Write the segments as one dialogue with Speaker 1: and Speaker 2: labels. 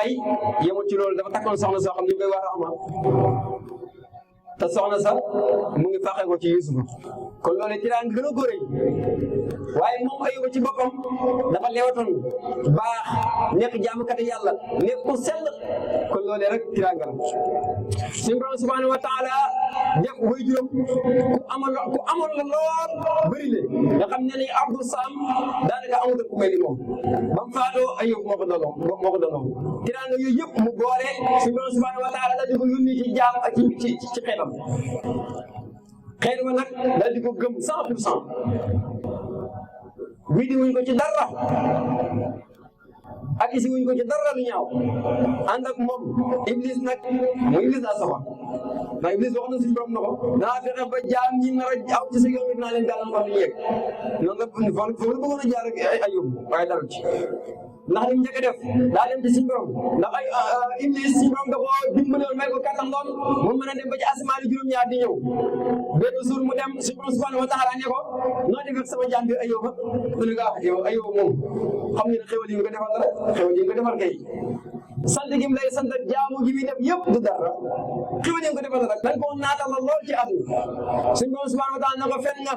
Speaker 1: ay yemul ci loolu dafa takkoon soxna soo xam ne ñu koy wax Rahma te soxna sax mu ngi faxee ko ci Yuusufa kon loolu ci daan gën a góore waaye moom Ayuba ci boppam dafa leewatoon baax nekk jaamukati yàlla nekk ku sell kon loolu rek tiraanga la suñu borom subhanahu wa taala def way juróom ku amoon la lool bëri le nga xam ne ni Abdou Sam daanaka amul ku mel ni moom ba mu faatoo Ayub moo ko doon tiraanga yooyu yëpp mu boole suñu borom subhanahu wa taala daal di ko yónni ci jaam ak ci xeetam xeet ma nag daal di ko gëm 100% widi wuñ ko ci dara ak isi wuñ ko ci dara lu ñaaw ànd ak moom Iblis nag mu Iblis daa soxla ndax Iblis wax na suñu borom na ko danaa fexe ba jaam ñi nar a aw ci sa yoon bi dinaa leen gàllankoor lu ñu yegg noonu la foofu la bëggoon a jaar ak Ayub waaye dalu ci ndax li mu njëkk a def daa dem ci suñu borom ndax ay Iblis suñu borom da koo dimbali woon may ko kattan lool mu mën a dem ba ci asamaan juróom-ñaar di ñëw benn jour mu dem suñu borom subhanahu wa taala ne ko noo def ak sama jaam bi Ayuba mu ne ko yow Ayuba moom xam nga ne xéwal yi nga ko defal dara xéwal yi nga ko defal kay sant gi mu lay sant jaamu gi muy def yëpp du dara xéwal yi nga ko defal dara dañ ko naatal la lool ci àdduna suñu borom subhanahu wa taala ne ko fen nga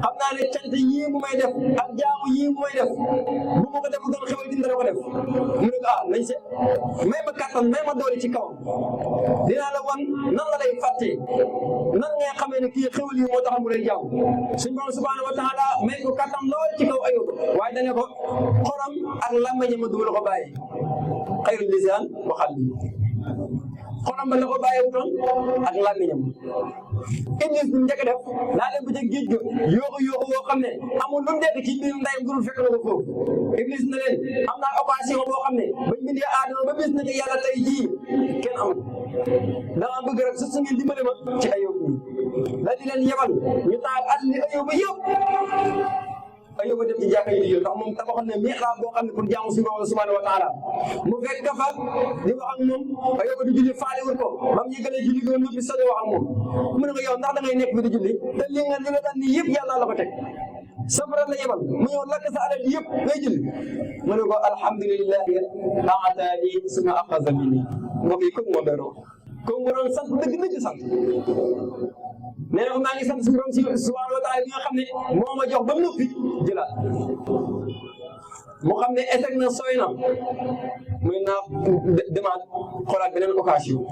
Speaker 1: xam naa ne cant yii mu may def ak jaamu yii mu may def bu ma ko def doon xewal dina ko def mu ne ko nañ se may ma kattan may ma doole ci kawam dinaa la wan nan la lay fàttee nan ngay xamee ne kii xewal yi moo tax mu lay jaamu suñu borom subhanahu wa taala may ko kattan lool ci kaw Ayuba waaye dane ko xoram ak làmmiñ ma duma la ko bàyyi xayrul lisaan wa qalbi xolam ba la ko bàyyiwutoon ak làmmiñam Iblis bi mu njëkk a def daa dem ba ca géej ga yooxu woo xam ne amul lu mu nekk ci biir ndeyam dul fekk na ko foofu Iblis na leen am naa occasion boo xam ne bañ bindee Aadama ba bis na ci yàlla tey jii kenn amul dama bëgg rek su ngeen dimbale ma ci Ayub da di leen yebal ñu taal at li Ayuba yëpp Ayuba dem ci jàkka yi di ndax moom tabaxoon ne mihrab boo xam ne pour jaamu suñu borom subhanahu wa taala mu fekk ka fa di wax ak moom Ayuba di julli faalewul ko ba mu yëgalee julli gi noppi soog a wax ak moom mu ne ko yow ndax da ngay nekk bi di julli te li nga daan nii yëpp yàlla la ko teg safara la yebal mu ñëw lakk sa alal yëpp ngay julli mu ne ko alhamdulillahi aataani suma axaza minni mbokk yi comme moo doon comme mu doon sant dëgg sant nee na maa ngi sant suñu borom subhanahu wa taala bi nga xam ne moo ma jox ba mu noppi jëlaat moo xam ne échec na sooy na muy naa demaat xoolaat beneen occasion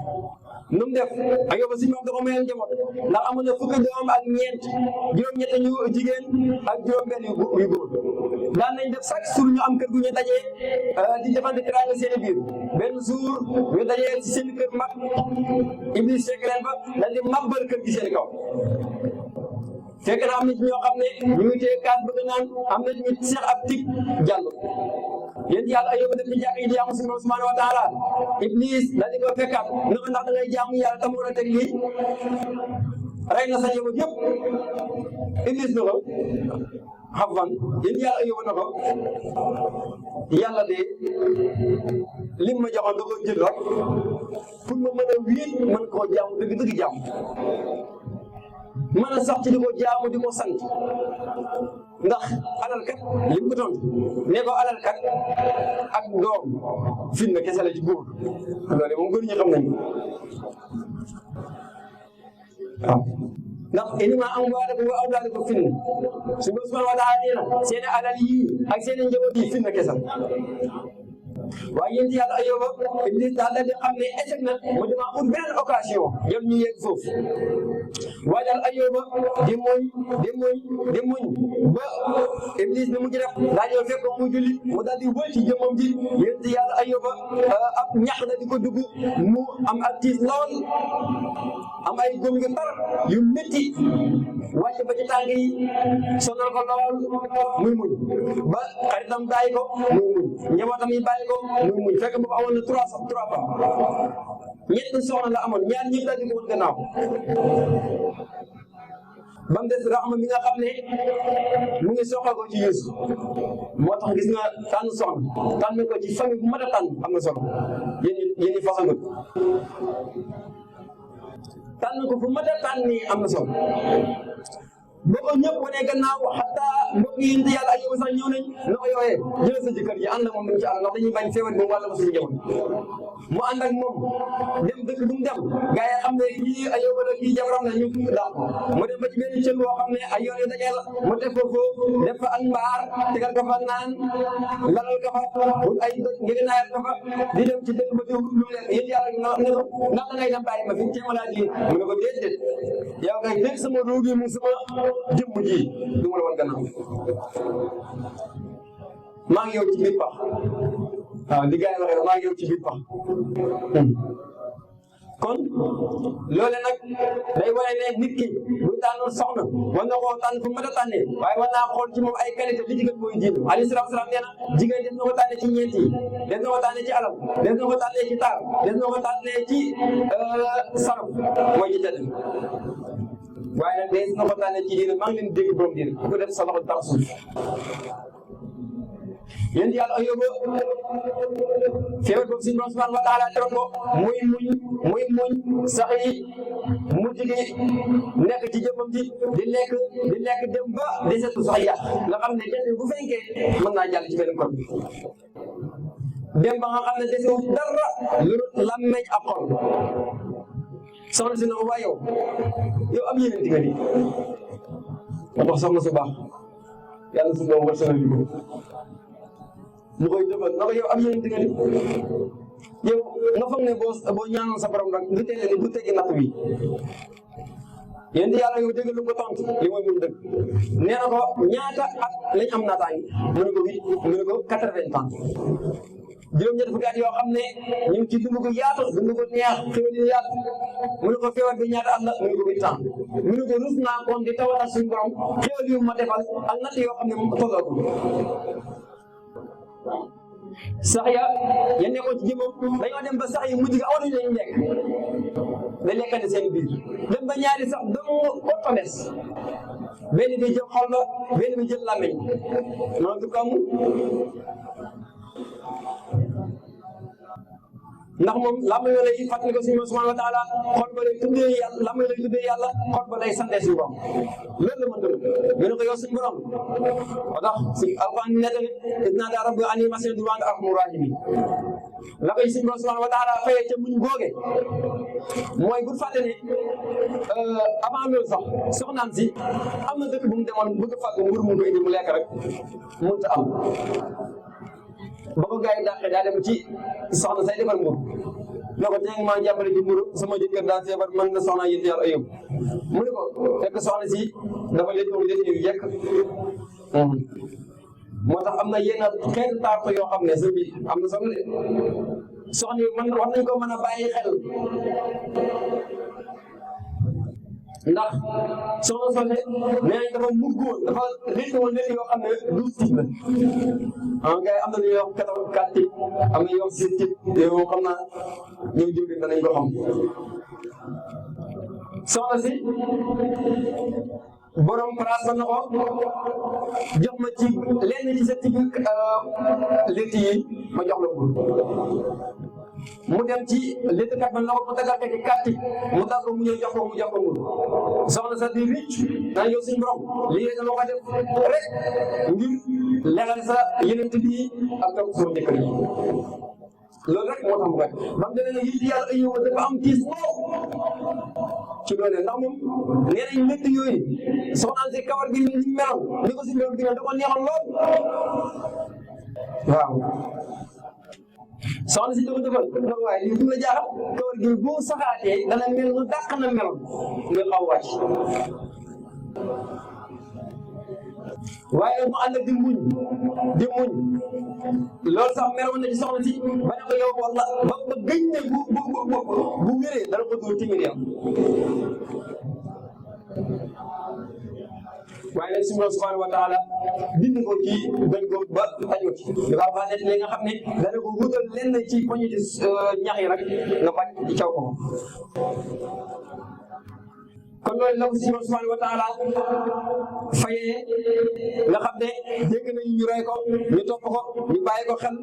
Speaker 1: nu mu def Ayuba si moom da ko mayal njaboot ndax amoon na fukki doom ak ñeent juróom-ñett ñu jigéen ak juróom-benn yu góor daan nañ def chaque jour ñu am kër gu ñu dajee di defante teraanga seen biir benn jour ñu dajee ci seen kër mag Iblis fekk leen fa daal di màbbal kër gi seen kaw fekk na am na ci ñoo xam ne ñu ngi téye kaas bëgg naan am na ñu seex ab tig jàll yéen yàlla Ayuba dem ci jàkk yi di jaamu suñu borom subhanahu wa taala Iblis daal di ko fekkaat ne ko ndax da ngay jaamu yàlla tam war a teg lii rey na sa njaboot yëpp Iblis na ko xafan yéen yàlla Ayuba na ko yàlla de lim ma joxoon da ko jël rek pour ma mën a wéet mën koo jaamu dëgg jaamu mën a sax ci di ko jaamu di ko sant ndax alal kat li mu ko tontu ne ko alal kat ak doom fitna kese la ci góor loolu moom góor ñi xam nañu waaw ndax innamaa amwaalukum wa awlaadukum fitna su Boroom subhaanahu wa taala nee na seen alal yi ak seen njaboot yi fitna kese la waaye yéen yàlla Ayuba Iblis daal di xam ne échec na mu dama ut beneen occasion jëm ñu yegg foofu waaye daal Ayuba di muñ ba Iblis bi mu ci def daa ñëw fekk mu julli mu daal di wël ci jëmmam ji yéen yàlla Ayuba ab ñax la di ko dugg mu am ak tiis lool am ay góom yu tar yu métti wàcc ba ci tàng yi sonal ko lool muy muñ ba xaritam bàyyi ko muy muñ njabootam yi bàyyi ko muy muñ fekk boobu amoon na trois fois ñetti soxna la amoon ñaar ñëpp daal di ko woon gannaaw ba mu des Rahma mi nga xam ne mu ngi soxla ko ci Yuusuf moo tax gis nga tànn soxna tànn ko ci famille bu mat a tànn am na solo yéen ñi fasangut tànn ko fu mat a tànn nii am na solo boo ko ñëpp wane gannaaw xataa mbokk yi yéen yàlla Ayyuba sax ñëw nañ na ko yooyee jëlee sa jëkkër ji ànd ak moom dem ci àll ndax dañuy bañ feebar bi mu wàll ko suñu njaboot mu ànd ak moom dem dëkk bu mu dem gars yi xam ne kii Ayyuba la kii jabaram la ñu daal mu dem ba ci benn cën boo xam ne ay yoon yu dajeel mu def ko foofu def fa ak mbaar tegal ko fa naan lalal ko fa wut ay ngeen naayal ko fa di dem ci dëkk ba di wut lu mu lekk yéen yàlla ne ko ndax da ngay dem bàyyi ma fi ci maladie mu ne ko déedéet yow kay dégg sama ruugi mu sama jëmm ji du ma la wan gannaaw maa ngi yow ci biir pax waaw li gars yi waxee maa ngi yow ci biir pax kon loole nag day wane ne nit ki bu tànnoon soxna war na koo tànn fu mu mën a tànnee waaye war naa xool ci moom ay qualité li jigéen mooy diine alayhi salaatu salaam nee na jigéen des na ko tànnee ci ñeent yi des na ko tànnee ci alal des na ko tànnee ci taar des na ko tànnee ci saraf mooy ci tedd waaye nag des na ko tànnee ci diine maa ngi leen dégg borom diine ku ko def sa loxo tax suuf yéen yàlla Ayyuba feebar boobu suñu borom subhanahu wa taala teroon ko muy muñ sax yi mujj gi nekk ci jëmmam ji di lekk dem ba di setu sax yàq nga xam ne jant bu fenkee mën naa jàll ci benn kon dem ba nga xam ne desewul dara lu làmmeñ ak xol soxna si na ko waa yow am yeneen di nga di ma tax soxna su baax yàlla su doom war sonal ko mu koy defal na ko yow am yéen diggante yow nga foog ne boo ñaanoon sa borom nag nga teel ni bu teggi natt wi yéen di yàlla yow dégg lu ko tontu li mooy mun dëgg nee na ko ñaata at lañ am naataangi mu ne ko 80 ans juróom-ñett fukki at yoo xam ne ñu ngi ci dund ko yaatu dund ko neex xéwal yi yaatu mu ne ko feebar bi ñaata at la mu ne ko 8 ans mu ne ko rus naa kon di tawatal suñu borom xéwal yu ma defal ak natt yoo xam ne tolloo sax ya nekkoon ci jëmmam dañoo dem ba sax yi mujj gi awatuñu lañu lekk da lekkante seen biir dem ba ñaari sax dong ko des benn bi jël xol ba benn bi jël làmmiñ noonu du ko am ndax moom làmmiñ la lay fàttali ko suñu subhanahu wa taala xol ba lay tuddee yàlla làmmiñ lay tuddee yàlla xol ba lay sante suñu borom loolu la mën dëgg ñu ne ko yow suñu borom moo tax si alquran nettali naa daa rabbi ani masin du wante ak mu rahimi la koy suñu borom subhanahu wa taala fayee ca muñ googe mooy bu fàtte ne avant loolu sax soxnaam si am na dëkk bu mu demoon bëgg a fàgg mbur mu ko indi mu lekk rek mënut a am ba ko gars yi dàqee daa dem ci soxna say defar mbur ne ko tey maa jàppale ci mburu sama jëkkër daa feebar man na soxna yéen yàlla Ayyuba mu ne ko fekk soxna si dafa leen ko leen yu yekk moo tax am na yenn xeetu taarto yoo xam ne sa bi am na soxna de soxna yi man war nañ ko mën a bàyyi xel ndax soxna soxna nee nañ dafa muggoon dafa léegi woon léegi yoo xam ne 12 types la gars yi am na lu ñuy wax 84 types am na ñuy wax 6 types yooyu xam naa ñëw jóge danañ ko xam soxna si borom place ba na ko jox ma ci lenn ci sa type létt yi ma jox la ko mu dem ci léttkat ba na ko mu dagal ko ci 4 types mu dal ko mu ñëw jox ko mu jox ko mu soxna sa di ricc naa yow suñu borom lii dama ko def rek ngir legal sa yeneen bi ak toog sama jëkkër yi loolu rek moo tax mu koy ba mu demee nag yi yàlla Ayyuba dafa am tiis lool ci loolu ndax moom nee nañ létt yooyu soxnaan si kawar gi ni meloon ni ko si loolu gi da ko neexoon lool waaw soxna si dafa defal nag waaye lii du la jaaxal kawar gi boo saxaatee dana mel nu dàq na meloon nga xaw wàcc waaye mu ànd ak di muñ loolu sax meroon na ci soxna si ba ne ko yow walla ba gëñ ne bu wéree dana ko dóor timit yam waaye nag suñu subhanahu wa taala bind ko ci bañ ko ba tajoo ci dafa fa net li nga xam ne dana ko wutal lenn ci poñi ci ñax yi rek nga bañ ci caw ko kon loolu la ko suñu subhanahu wa taala fayee nga xam ne dégg nañu ñu rey ko ñu topp ko ñu bàyyi ko xel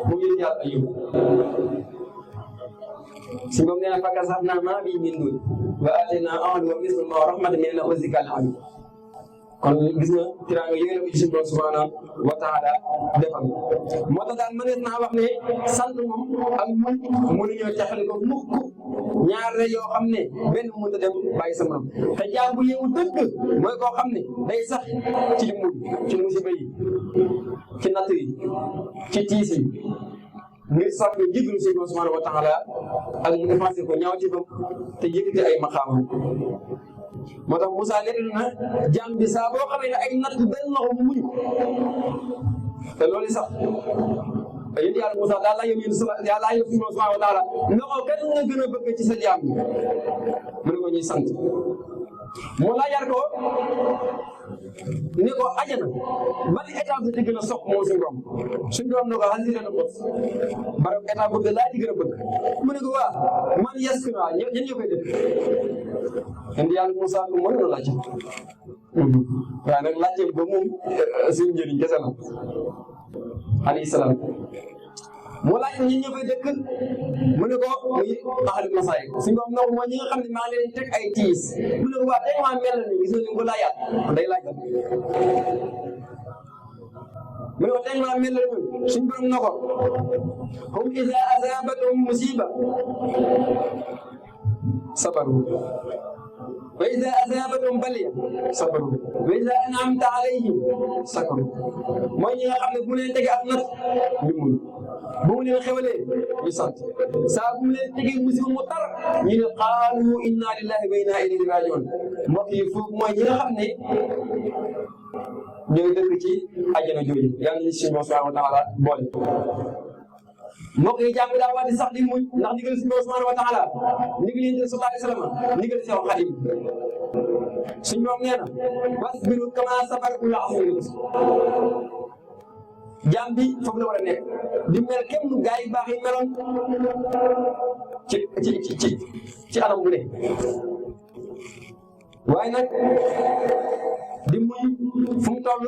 Speaker 1: mu ngi yàlla Ayyuba suñu borom nee na fa kasafnaa maa bihi min duur wa aataynaa ahlahu wa mislahum ma'ahu rahmatan minnaa wa zikraa lil aalamiin. kon gis nga tiraanga yooyu la ko ci suñu borom subhaanahu wa taala defal. moo tax daal mënees naa wax ne sant moom ak muñ mënuñoo taxali ko mukk ñaar la yoo xam ne benn mënut a dem bàyyi sa morom. te jaam bu yeewu dëgg mooy koo xam ne day sax ci muñ ci musiba yi ci natt yi ci tiis yi ngir sax nga jéggalu suñu borom subhaanahu wa taala ak mu effacé ko ñaaw ci bopp te yëkkati ay maqaamam. moo tax Moussa nettali na jaam bi saa boo xamee ne ay natt benn loxo mu muñ te loolu sax yéen yàlla Moussa daal laa yóbbu yàlla laa yóbbu suñu borom subhaanahu wa taala ndoxo kan nga gën a bëgg ci sa jaam bi mu ne ko ñuy sant mu laajar ko ne ko ajana ban étape la gën a sopp moom suñu borom ne ko xasira na bot barab étape boobu laa di gën a bëgg mu ne ko waa man yes na ñen ñoo koy def indi yàlla Moussa ko mën na laaj waaye nag laajte ba moom suñu njëriñ kese la alayhi salaam mu laaj ñi ñoo koy dëkk mu ne ko muy ahlu masaay suñu borom nag mooy ñi nga xam ne maa ngi leen teg ay tiis mu ne ko waa tey maa mel ni gis nga ni ko laajaat day laaj mu ne ko tey maa mel ni suñu borom na ko hum iza asabathum musiba sabaru wa iza asabathum baliya sabaru wa iza an'amta alayhim sakaru mooy ñi nga xam ne bu leen tege ak nat ñu muñ bu mu leen xewalee ñu sant saa bu mu leen tegee musiba mu tar ñu ne qaalu inna lillahi wa inna ilayhi raji'un. mbokk yi foofu mooy ñi nga xam ne ñooy dëkk ci àjjana jooju yàlla nañu si subhanahu wa taala boole. mbokk yi jàng daa war di sax di muñ ndax ndigal si subhanahu wa taala ndigal yonent bi sallallahu alayhi wa sallam ndigal si Xaadim suñu borom nee na wasbiru kamaa sabara ulul azmi jaam bi foofu la war a nekk di mel kenn gaa yi baax yi meloon ci anam bu ne waaye nag di muñ fu mu toll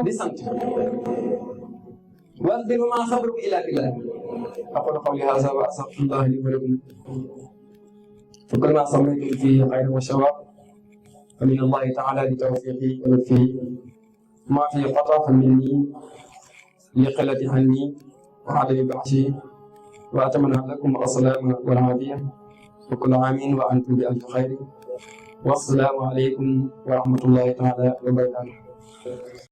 Speaker 1: di sant wasbir wa maa sabruka illaa billah. aqulu qawli haadha wa astaghfirullaha li wa lakum fa kullamaa sammaytum fiihi khayran wa sawaab fa min Allahi ta'aalaa li tawfiiqihi wa lutfihi maa fiihi qata'un minnii li qillati hanni wa adami ba'si wa atamanna lakum as-salaama wal aafiya wa kullu aamin wa antum bi alfi khayrin wa assalaamu alaykum wa rahmatullahi ta'aalaa wa barakaatuh.